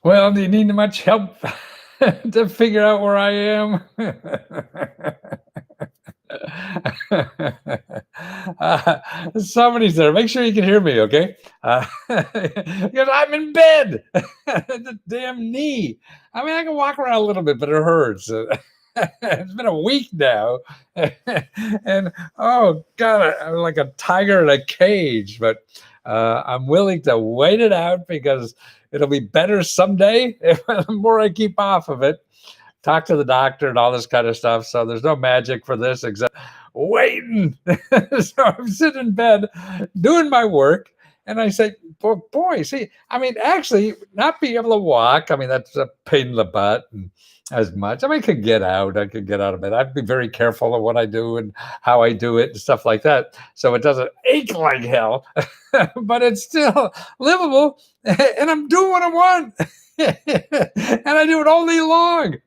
Well, do you need much help to figure out where I am? Somebody's there. Make sure you can hear me, okay? Because I'm in bed. The damn knee. I mean, I can walk around a little bit, but it hurts. It's been a week now, and oh god, I'm like a tiger in a cage. But I'm willing to wait it out because it'll be better someday. The more I keep off of it, talk to the doctor and all this kind of stuff. So there's no magic for this except waiting. So I'm sitting in bed doing my work. And I say, boy, see, I mean, actually, not being able to walk, I mean, that's a pain in the butt and as much. I mean, I could get out. I could get out of bed. I'd be very careful of what I do and how I do it and stuff like that. So it doesn't ache like hell, but it's still livable. And I'm doing what I want. And I do it all day long.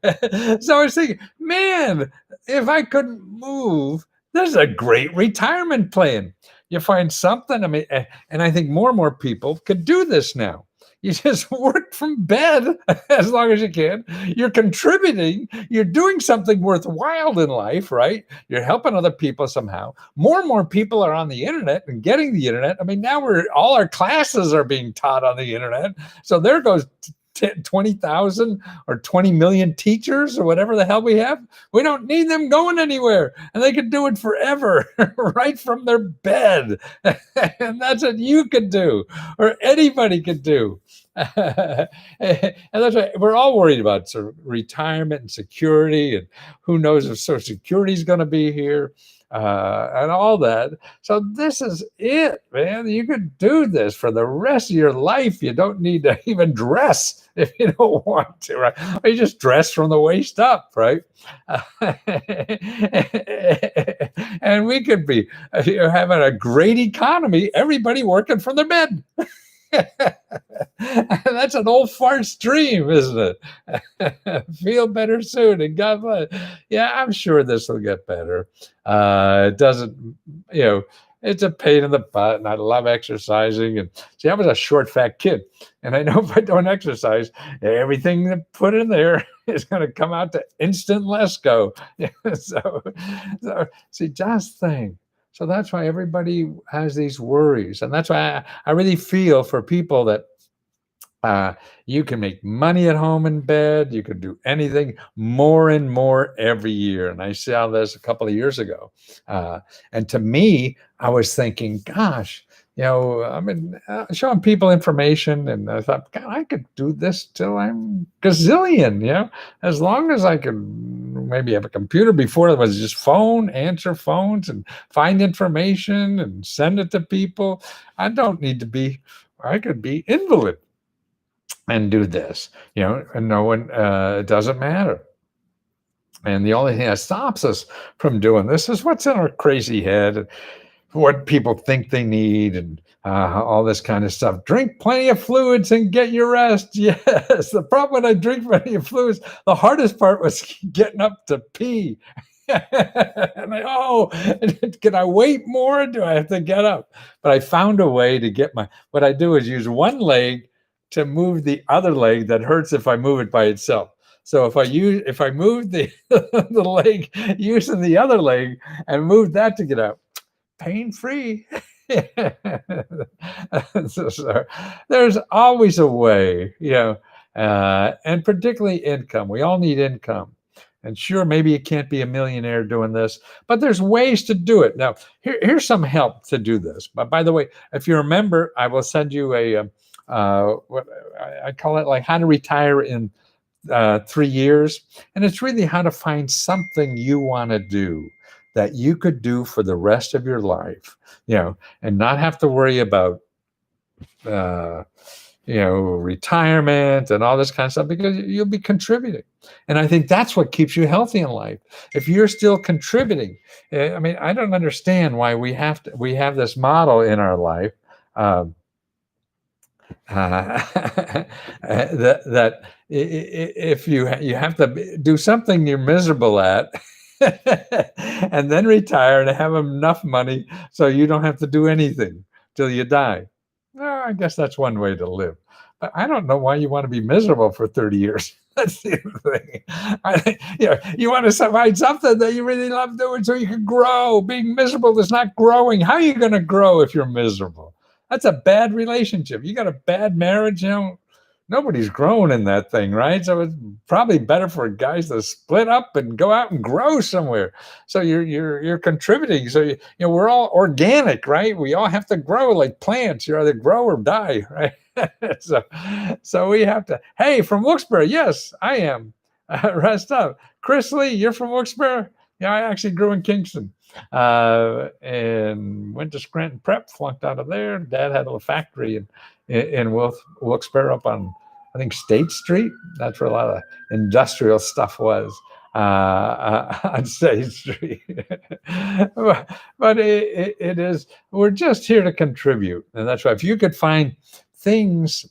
So I was thinking, man, if I couldn't move, this is a great retirement plan. You find something. I mean, and I think more and more people could do this now. You just work from bed as long as you can. You're contributing. You're doing something worthwhile in life, right? You're helping other people somehow. More and more people are on the internet and getting the internet. I mean, now we're all our classes are being taught on the internet. So there goes 20,000 or 20 million teachers or whatever the hell we have. We don't need them going anywhere. And they can do it forever right from their bed. And that's what you could do or anybody could do. And that's why we're all worried about sort of retirement and security and who knows if Social Security is going to be here. And all that. So this is it, man. You could do this for the rest of your life. You don't need to even dress if you don't want to, right? Or you just dress from the waist up, right? And we could be having a great economy, everybody working from their bed. That's an old farce dream, isn't it? Feel better soon, and God bless. Yeah, I'm sure this will get better. It doesn't, you know, it's a pain in the butt, and I love exercising. And see, I was a short, fat kid, and I know if I don't exercise, everything that put in there is going to come out to instant let's go. So see, just think. So that's why everybody has these worries. And that's why I really feel for people that you can make money at home in bed. You can do anything more and more every year. And I saw this a couple of years ago. And to me, I was thinking, gosh, I mean, showing people information, and I thought, God, I could do this till I'm gazillion, as long as I could maybe have a computer. Before it was just phone, answer phones and find information and send it to people. I don't need to be, I could be invalid and do this, and no one, it doesn't matter. And the only thing that stops us from doing this is what's in our crazy head, what people think they need, and all this kind of stuff. Drink plenty of fluids and get your rest. Yes, the problem when I drink plenty of fluids, the hardest part was getting up to pee. And can I wait more? Do I have to get up? But I found a way to get what I do is use one leg to move the other leg that hurts if I move it by itself. So if I move the the leg using the other leg and move that to get up, pain free. So there's always a way, and particularly income. We all need income. And sure, maybe you can't be a millionaire doing this, but there's ways to do it. Now, here's some help to do this. But by the way, if you remember, I will send you what I call it, like how to retire in 3 years. And it's really how to find something you want to do that you could do for the rest of your life, and not have to worry about, retirement and all this kind of stuff, because you'll be contributing. And I think that's what keeps you healthy in life. If you're still contributing, I mean, I don't understand why we have this model in our life. That if you have to do something you're miserable at, and then retire and have enough money so you don't have to do anything till you die. Well, I guess that's one way to live. But I don't know why you want to be miserable for 30 years. That's the thing. You want to find something that you really love doing so you can grow. Being miserable is not growing. How are you going to grow if you're miserable? That's a bad relationship. You got a bad marriage, nobody's growing in that thing, right? So it's probably better for guys to split up and go out and grow somewhere. So you're contributing. So we're all organic, right? We all have to grow like plants. You either grow or die, right? so so we have to. Hey, from Wilkes-Barre, yes, I am. Rest up, Chris Lee. You're from Wilkes-Barre. Yeah, I actually grew in Kingston. And went to Scranton Prep, flunked out of there. Dad had a little factory in Wilkes-Barre up on, I think, State Street. That's where a lot of industrial stuff was, on State Street. but it is, we're just here to contribute. And that's why if you could find things.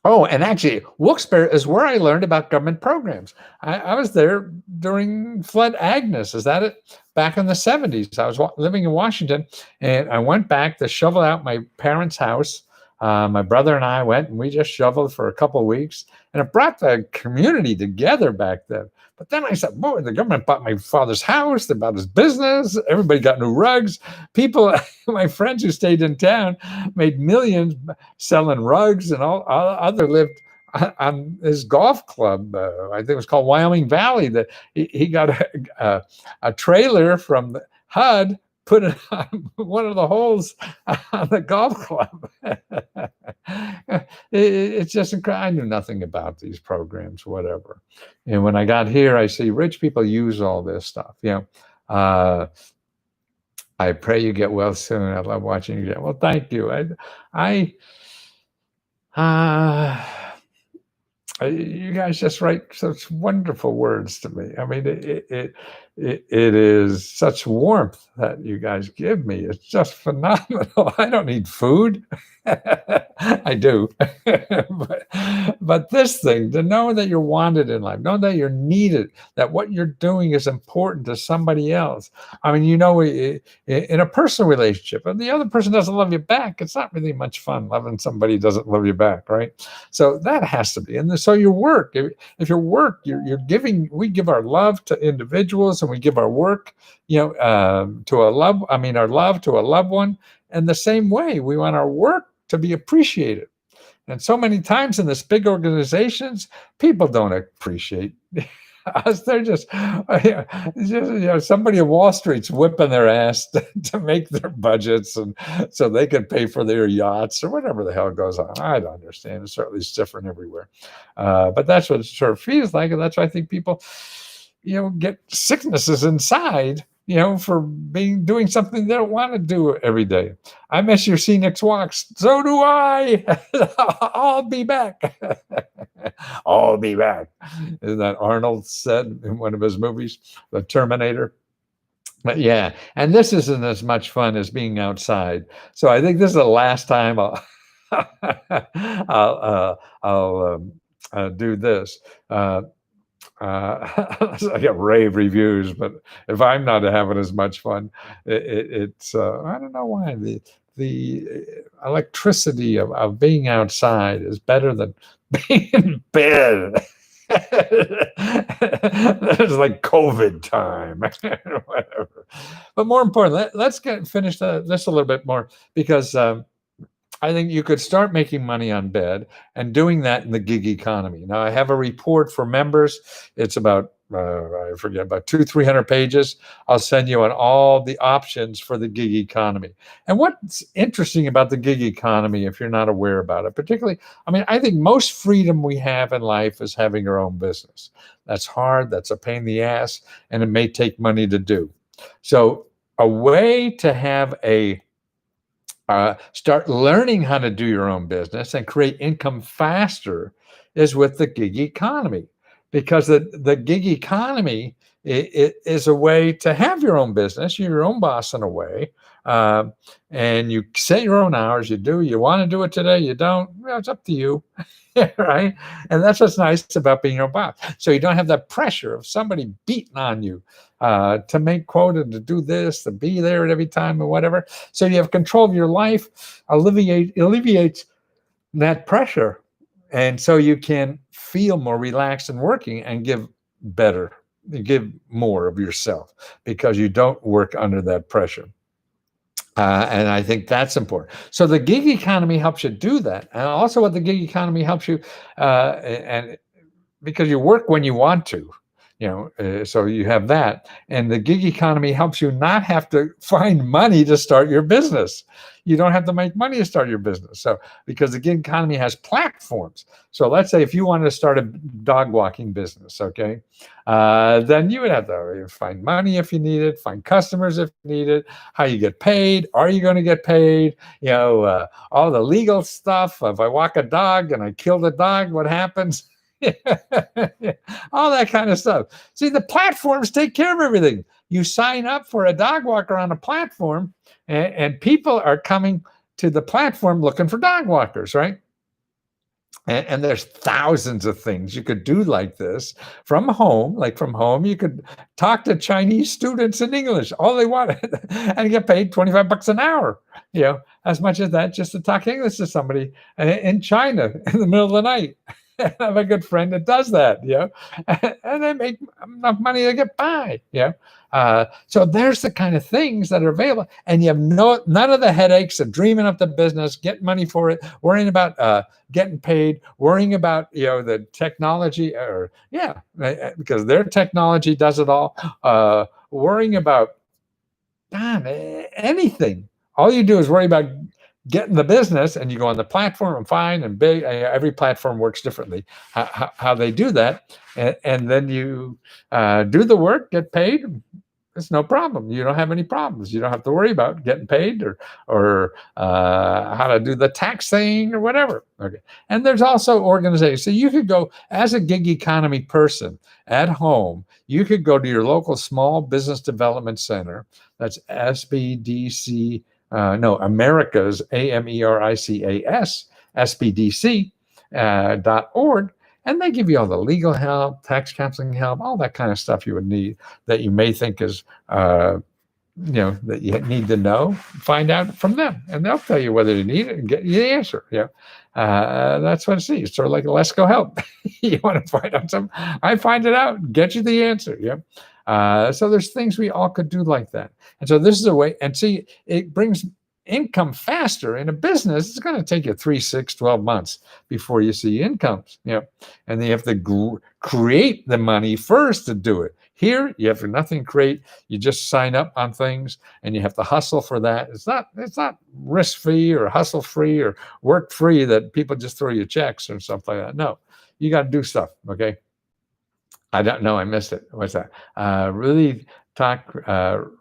Oh, and actually, Wilkes-Barre is where I learned about government programs. I was there during Flood Agnes. Is that it? Back in the 70s. I was living in Washington, and I went back to shovel out my parents' house. My brother and I went, and we just shoveled for a couple of weeks, and it brought the community together back then. But then I said, boy, the government bought my father's house, they bought his business, everybody got new rugs. People, my friends who stayed in town made millions selling rugs, and all other lived on his golf club. I think it was called Wyoming Valley. That he got a trailer from HUD, put it on one of the holes on the golf club. It's just incredible. I knew nothing about these programs, whatever. And when I got here, I see rich people use all this stuff. I pray you get well soon. I love watching you get well. Thank you. You guys just write such wonderful words to me. I mean, it is such warmth that you guys give me. It's just phenomenal. I don't need food. I do. but this thing, to know that you're wanted in life, know that you're needed, that what you're doing is important to somebody else. I mean, in a personal relationship, and the other person doesn't love you back, it's not really much fun loving somebody who doesn't love you back, right? So that has to be. And so your work, if your work, you're giving, we give our love to individuals, and we give our work, our love to a loved one. And the same way, we want our work to be appreciated. And so many times in this big organizations, people don't appreciate us. They're just somebody at Wall Street's whipping their ass to make their budgets, and so they can pay for their yachts or whatever the hell goes on. I don't understand. It's certainly different everywhere. But that's what it sort of feels like. And that's why I think people, get sicknesses inside, for doing something they don't want to do every day. I miss your scenic walks. So do I. I'll be back. I'll be back. Isn't that Arnold said in one of his movies, The Terminator? But yeah, and this isn't as much fun as being outside. So I think this is the last time I'll do this. I get rave reviews, but if I'm not having as much fun, it's I don't know why the electricity of being outside is better than being in bed. It's like COVID time, whatever. But more important, let's finish this a little bit more, because I think you could start making money on bed and doing that in the gig economy. Now, I have a report for members. It's about, about 200-300 pages. I'll send you on all the options for the gig economy. And what's interesting about the gig economy, if you're not aware about it, particularly, I think most freedom we have in life is having our own business. That's hard. That's a pain in the ass, and it may take money to do. So a way to have start learning how to do your own business and create income faster is with the gig economy, because the gig economy is a way to have your own business. You're your own boss in a way, and you set your own hours. You want to do it today, you don't, it's up to you. Right? And that's what's nice about being your boss. So you don't have that pressure of somebody beating on you to make quota, to do this, to be there at every time or whatever. So you have control of your life, alleviates that pressure. And so you can feel more relaxed and working and give better, give more of yourself because you don't work under that pressure. And I think that's important. So the gig economy helps you do that. And also, what the gig economy helps you, and because you work when you want to, so you have that. And the gig economy helps you not have to find money to start your business. You don't have to make money to start your business. So, because the gig economy has platforms. So let's say if you wanted to start a dog walking business, okay, then you would have to find money if you need it, find customers if you need it, how you get paid, are you going to get paid, all the legal stuff. If I walk a dog and I kill the dog, what happens? All that kind of stuff. See, the platforms take care of everything. You sign up for a dog walker on a platform, and people are coming to the platform looking for dog walkers, right? And there's thousands of things you could do like this from home. Like from home, you could talk to Chinese students in English, all they want, and get paid $25 an hour. As much as that, just to talk English to somebody in China in the middle of the night. I have a good friend that does that, and they make enough money to get by, so there's the kind of things that are available, and you have none of the headaches of dreaming up the business, get money for it, worrying about getting paid, worrying about the technology, or because their technology does it all, worrying about anything. All you do is worry about getting the business, and you go on the platform and find and big. Every platform works differently. How they do that, and then you do the work, get paid. It's no problem. You don't have any problems. You don't have to worry about getting paid or how to do the tax thing or whatever. Okay. And there's also organizations. So you could go as a gig economy person at home. You could go to your local small business development center. That's SBDC. No, America's AMERICAS SBDC.org. And they give you all the legal help, tax counseling help, all that kind of stuff you would need that you may think is, that you need to know. Find out from them, and they'll tell you whether you need it and get you the answer. That's what I see. It's sort of like a Let's Go Help. You want to find out something, I find it out, get you the answer. So there's things we all could do like that. And so this is a way, and see, it brings income faster. In a business, it's going to take you 3, 6, 12 months before you see incomes, and then you have to create the money first to do it. Here, you have nothing to create. You just sign up on things, and you have to hustle for that. It's not risk free or hustle free or work free that people just throw you checks or something like that. No, you got to do stuff. Okay. I don't know. I missed it. What's that? Really talk for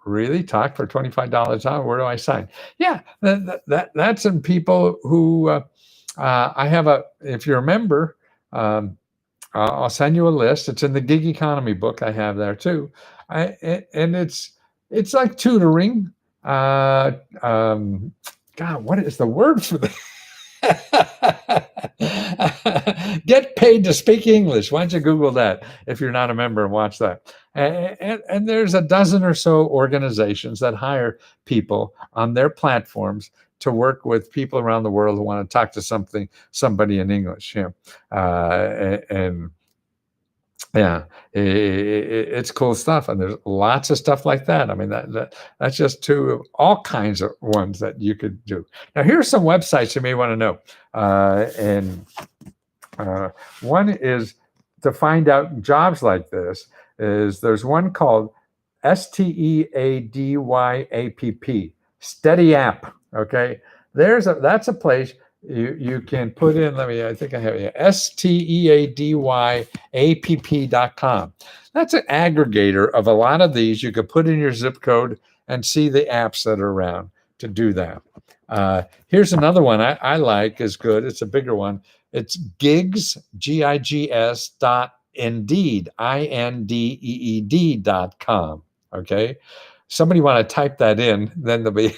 $25 an hour. Where do I sign? Yeah, that's some people who I have if you're a member, I'll send you a list. It's in the gig economy book. I have there too. And it's like tutoring. God, what is the word for this? Get paid to speak English. Why don't you Google that if you're not a member and watch that? And there's a dozen or so organizations that hire people on their platforms to work with people around the world who want to talk to somebody in English. And it's cool stuff, and there's lots of stuff like that. I mean, that's just two of all kinds of ones that you could do. Now, here's some websites you may want to know, and one is to find out jobs like this. There's one called STEADYAPP, Steady App. Okay, that's a place. You can put in, I think I have it, STEADYAPP.com. That's an aggregator of a lot of these. You could put in your zip code and see the apps that are around to do that. Here's another one I like, is good. It's a bigger one. It's gigs, GIGS .indeed, INDEED.com. Okay. Somebody want to type that in, then there'll be,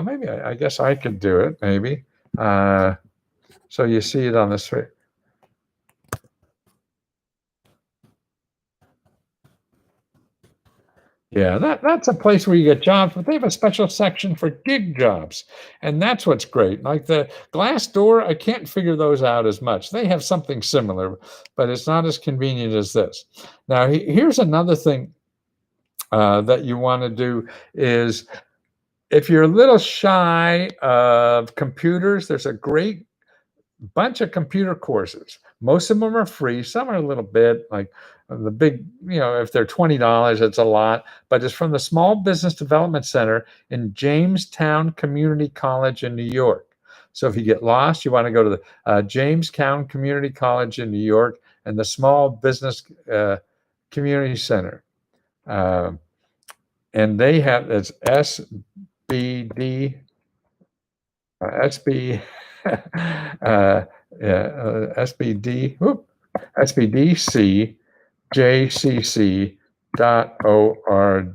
maybe I guess I could do it. Maybe. So you see it on the screen. Yeah, that's a place where you get jobs, but they have a special section for gig jobs, and that's where you get jobs, but they have a special section for gig jobs, and that's what's great. Like the Glassdoor, I can't figure those out as much. They have something similar, but it's not as convenient as this. Now, here's another thing that you want to do is if you're a little shy of computers, there's a great bunch of computer courses. Most of them are free. Some are a little bit like the big, if they're $20, it's a lot, but it's from the Small Business Development Center in Jamestown Community College in New York. So if you get lost, you want to go to the Jamestown Community College in New York and the Small Business Community Center. And they have, it's SBD, SB, SBD, SBDCJCC.org.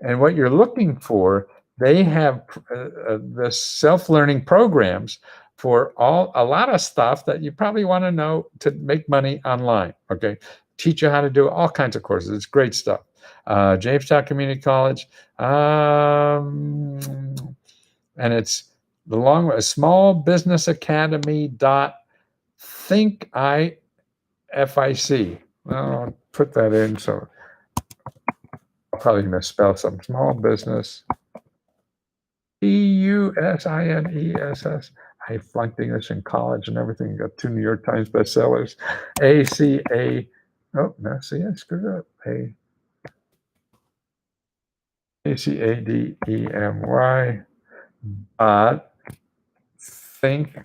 And what you're looking for, they have the self-learning programs for a lot of stuff that you probably want to know to make money online. Okay, teach you how to do all kinds of courses. It's great stuff. Jamestown Community College, and it's the long way, Small Business Academy .thinkIFIC. Well, I'll put that in, so I'll probably misspell some. Small Business EUSINESS. I flunked English in college and everything. Got 2 New York Times bestsellers. ACA. Oh no, see, I screwed up. ACADEMY. Think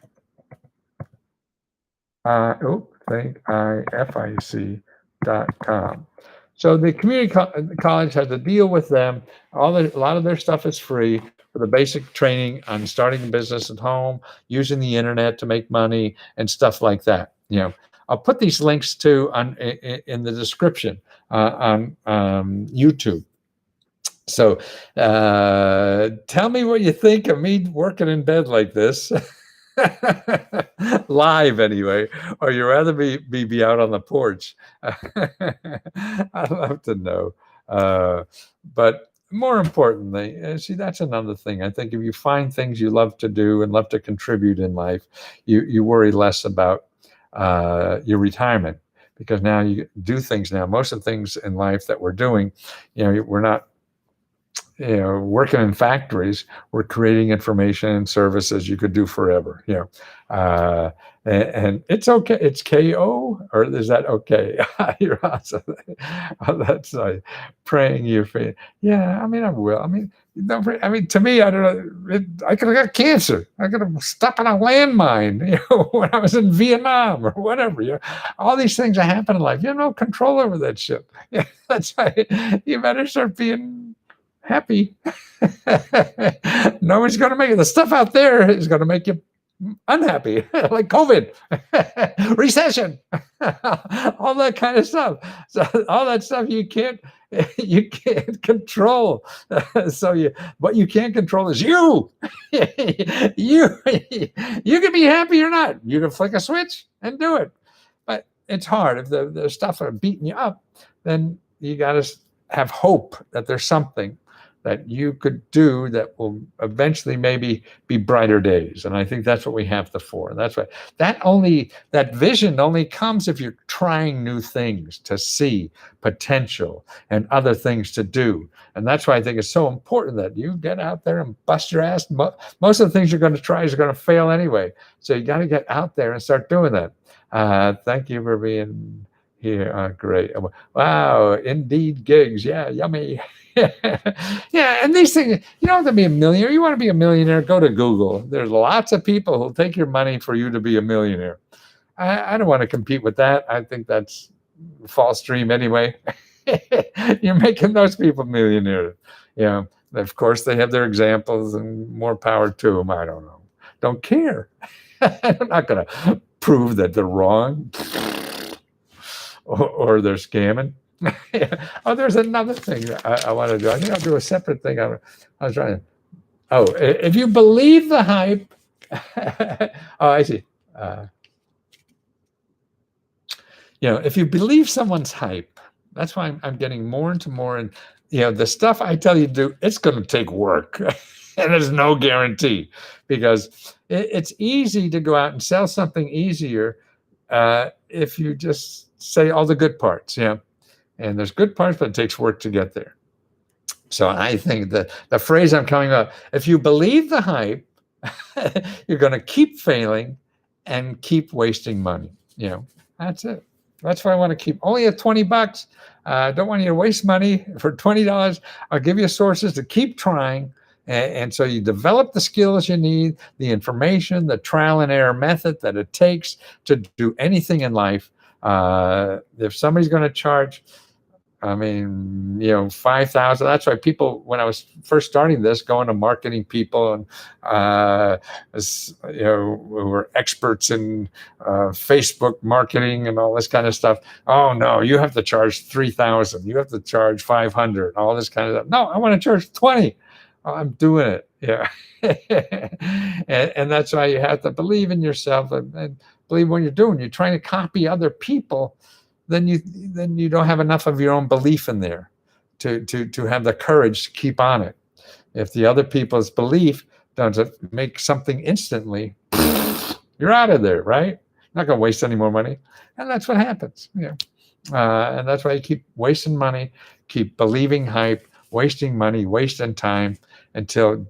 ThinkIFIC.com. So the community college has a deal with them. A lot of their stuff is free for the basic training on starting a business at home, using the internet to make money, and stuff like that. I'll put these links to in the description on YouTube. So tell me what you think of me working in bed like this. Live anyway, or you rather be out on the porch. I'd love to know. But more importantly, see, that's another thing. I think if you find things you love to do and love to contribute in life, you worry less about your retirement, because now you do things now. Most of the things in life that we're doing, we're not working in factories. We're creating information and services you could do forever. And it's okay. It's KO, or is that okay? You're awesome. That's praying you for. Yeah, I mean, I will. I mean, to me, I don't know. I could have got cancer. I could have stuck on a landmine, when I was in Vietnam or whatever. All these things that happen in life. You have no control over that shit. Yeah, that's right. You better start being happy. Nobody's going to make it. The stuff out there is going to make you unhappy, like COVID, recession, all that kind of stuff. So all that stuff you can't control. So what you can't control is you. You can be happy or not. You can flick a switch and do it. But it's hard. If the stuff are beating you up, then you got to have hope that there's something that you could do that will eventually maybe be brighter days. And I think that's what we have for. That's why that vision only comes if you're trying new things to see potential and other things to do. And that's why I think it's so important that you get out there and bust your ass. Most of the things you're going to try is going to fail anyway. So you got to get out there and start doing that. Thank you for being here. Great. Wow. Indeed gigs. Yeah. Yummy. Yeah, and these things, you don't have to be a millionaire. You want to be a millionaire, go to Google. There's lots of people who'll take your money for you to be a millionaire. I don't want to compete with that. I think that's a false dream anyway. You're making those people millionaires. Of course, they have their examples and more power to them. I don't know. Don't care. I'm not going to prove that they're wrong or they're scamming. Oh, there's another thing I want to do. I think I'll do a separate thing. I was trying to. Oh, if you believe the hype. Oh, I see. If you believe someone's hype, That's why I'm getting more into more. And, the stuff I tell you to do, it's going to take work. And there's no guarantee, because it's easy to go out and sell something easier if you just say all the good parts. And there's good parts, but it takes work to get there. So I think that the phrase I'm coming up, if you believe the hype, you're going to keep failing and keep wasting money. That's it. That's why I want to keep only at $20. I don't want you to waste money for $20. I'll give you sources to keep trying. And so you develop the skills you need, the information, the trial and error method that it takes to do anything in life. If somebody's going to charge, 5,000. That's why people, when I was first starting this, going to marketing people and, who were experts in Facebook marketing and all this kind of stuff. Oh no, you have to charge 3,000. You have to charge 500. All this kind of stuff. No, I want to charge 20. Oh, I'm doing it. Yeah. and that's why you have to believe in yourself and believe what you're doing. You're trying to copy other people, then you don't have enough of your own belief in there to have the courage to keep on it. If the other people's belief doesn't make something instantly, you're out of there, right? Not going to waste any more money. And that's what happens. And that's why you keep wasting money, keep believing hype, wasting money, wasting time, until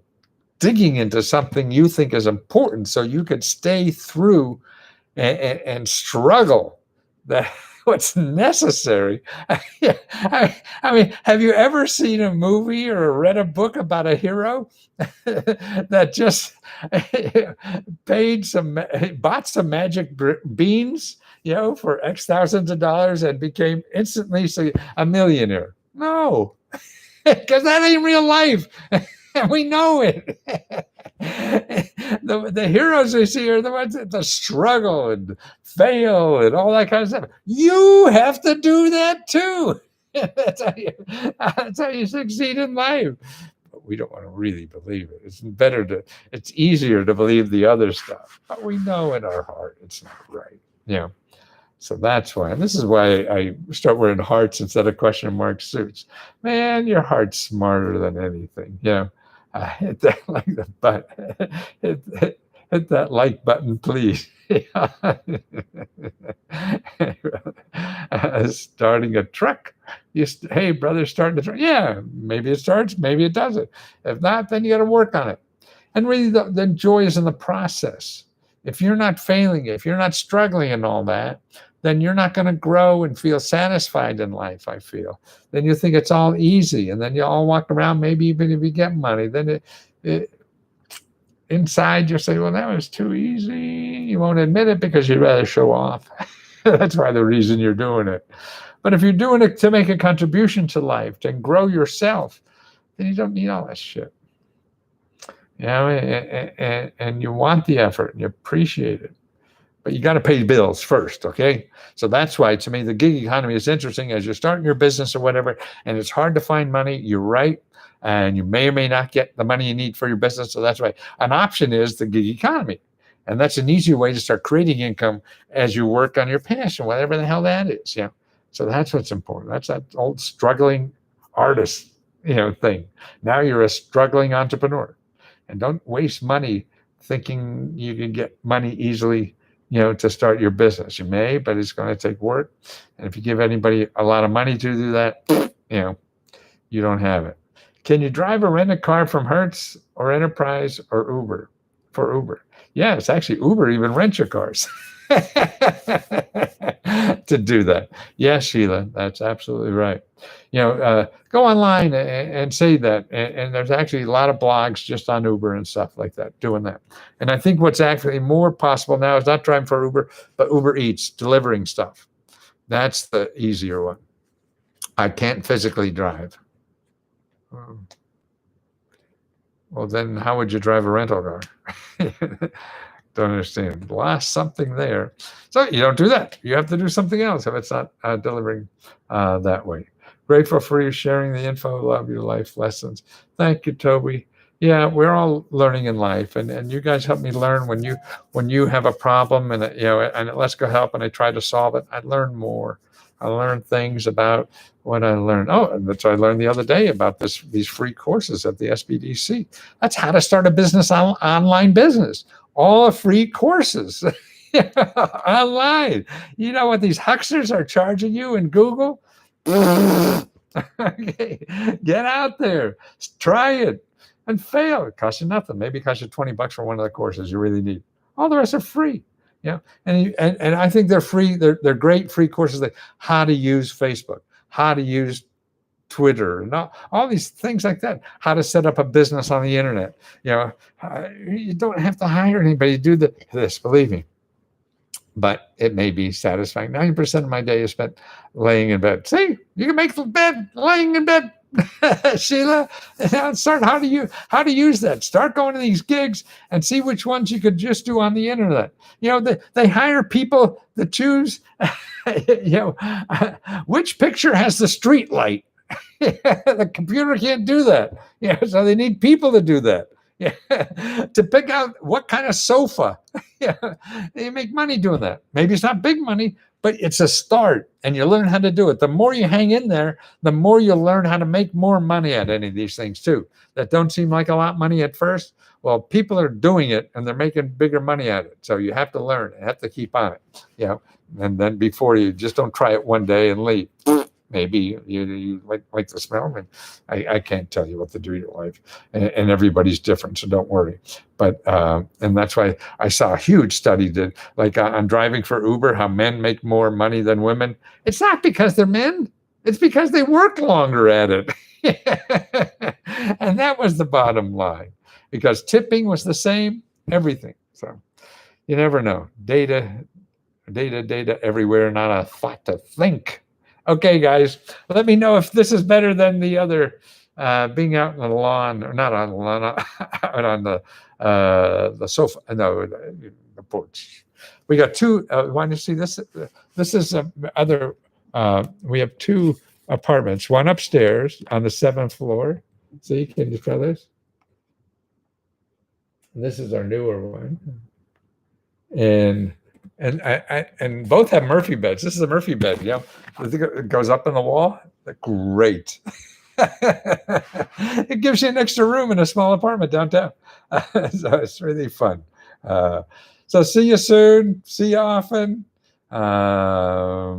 digging into something you think is important so you could stay through and struggle that what's necessary. Have you ever seen a movie or read a book about a hero that just bought some magic beans, for X thousands of dollars and became instantly a millionaire? No, because that ain't real life. We know it. The heroes we see are the ones that struggle and fail and all that kind of stuff. You have to do that too. That's how you succeed in life. But we don't want to really believe it. It's easier to believe the other stuff. But we know in our heart it's not right. So that's why. And this is why I start wearing hearts instead of question mark suits. Man, your heart's smarter than anything. Hit that like the button. Hit that like button, please. Starting a truck. Hey, brother, starting a truck. Yeah, maybe it starts, maybe it doesn't. If not, then you got to work on it. And really, the joy is in the process. If you're not failing, if you're not struggling and all that, then you're not going to grow and feel satisfied in life, I feel. Then you think it's all easy, and then you all walk around, maybe even if you get money, then inside you'll say, well, that was too easy. You won't admit it because you'd rather show off. That's why the reason you're doing it. But if you're doing it to make a contribution to life, to grow yourself, then you don't need all that shit. And you want the effort and you appreciate it. But you got to pay bills first, okay? So that's why, to me, the gig economy is interesting. As you're starting your business or whatever, and it's hard to find money, you're right, and you may or may not get the money you need for your business. So that's why an option is the gig economy. And that's an easy way to start creating income as you work on your passion, whatever the hell that is. So that's what's important. That's that old struggling artist, thing. Now you're a struggling entrepreneur. And don't waste money thinking you can get money easily, to start your business. You may, but it's going to take work. And if you give anybody a lot of money to do that, you don't have it. Can you drive a rented car from Hertz or Enterprise or Uber? For Uber. Yeah, it's actually Uber even rent your cars to do that. Yes, Sheila, that's absolutely right. Go online and say that. And there's actually a lot of blogs just on Uber and stuff like that, doing that. And I think what's actually more possible now is not driving for Uber, but Uber Eats, delivering stuff. That's the easier one. I can't physically drive. Well, then how would you drive a rental car? Don't understand. Lost something there. So you don't do that. You have to do something else if it's not delivering that way. Grateful for you sharing the info. Love your life lessons. Thank you, Toby. Yeah, we're all learning in life, and you guys help me learn when you have a problem and and Let's Go Help and I try to solve it. I learn more. I learn things about what I learned. Oh, and that's what I learned the other day about these free courses at the SBDC. That's how to start a business online business. All free courses online. You know what these hucksters are charging you in Google? Okay. Get out there, try it, and fail. It costs you nothing. Maybe it costs you $20 for one of the courses you really need. All the rest are free. Yeah, and I think they're free. They're great free courses like how to use Facebook, how to use Twitter, and all these things like that. How to set up a business on the internet. You don't have to hire anybody to do this. Believe me. But it may be satisfying. 90% of my day is spent laying in bed. See, you can make the bed laying in bed. Sheila, start how to use that. Start going to these gigs and see which ones you could just do on the internet. They hire people to choose. Which picture has the street light? The computer can't do that. So they need people to do that. To pick out what kind of sofa. You make money doing that. Maybe it's not big money, but it's a start, and you learn how to do it. The more you hang in there, the more you'll learn how to make more money at any of these things too. That don't seem like a lot of money at first. Well, people are doing it and they're making bigger money at it. So you have to learn, you have to keep on it. And then before you just don't try it one day and leave. Maybe you like the smell. I can't tell you what to do in your life, and everybody's different, so don't worry. But and that's why I saw a huge study that, like on driving for Uber, how men make more money than women. It's not because they're men; it's because they work longer at it. And that was the bottom line, because tipping was the same, everything. So you never know. Data everywhere, not a thought to think. Okay, guys, let me know if this is better than the other, being out on the lawn, or not on the lawn, out on the sofa, no, the porch. We got two. Want to see this? This is other. We have two apartments. One upstairs on the 7th floor. See, can you try this? This is our newer one, and both have Murphy beds. This is a Murphy bed. It goes up in the wall. Great. It gives you an extra room in a small apartment downtown. So it's really fun. So see you soon. See you often. Let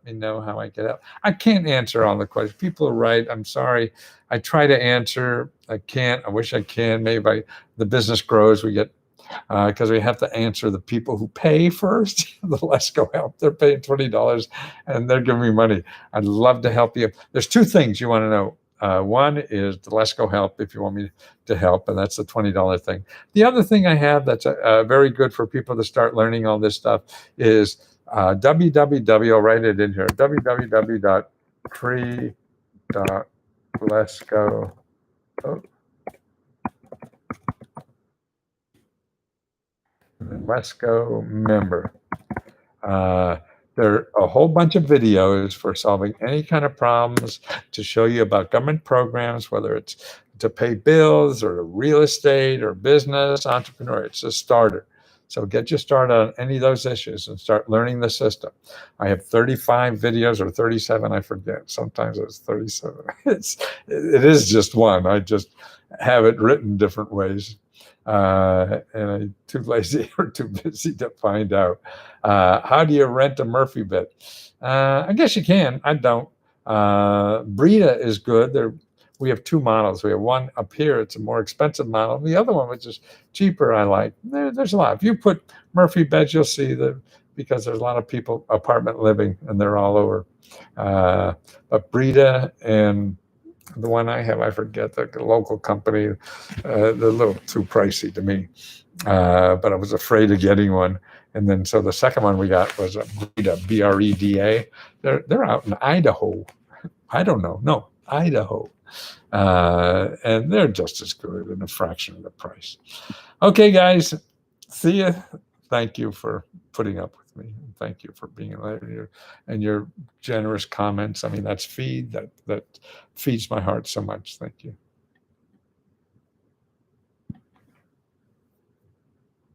me know how I get out. I can't answer all the questions. People are right. I'm sorry. I try to answer. I can't. I wish I can. Maybe the business grows, we get, because we have to answer the people who pay first. The Lesco help, they're paying $20 and they're giving me money. I'd love to help you. There's two things you want to know. One is the Lesco help if you want me to help, and that's the $20 thing. The other thing I have that's very good for people to start learning all this stuff is www, I'll write it in here, www.tree.lesco. Lesco member. There are a whole bunch of videos for solving any kind of problems, to show you about government programs, whether it's to pay bills or real estate or business, entrepreneur. It's a starter. So get you started on any of those issues and start learning the system. I have 35 videos, or 37, I forget. Sometimes it's 37. It is just one. I just have it written different ways. And I'm too lazy or too busy to find out. How do you rent a Murphy bed? I guess you can. I don't. Brita is good. We have two models. We have one up here. It's a more expensive model. The other one, which is cheaper, I like. There's a lot. If you put Murphy beds, you'll see because there's a lot of people apartment living, and they're all over. But Brita and the one I have, I forget, the local company, they're a little too pricey to me. But I was afraid of getting one. And then, so the second one we got was a Breda, Breda. They're out in Idaho. I don't know. No, Idaho. And they're just as good in a fraction of the price. Okay, guys. See you. Thank you for putting up with me. Thank you for being there and your generous comments. I mean, that feeds my heart so much. Thank you.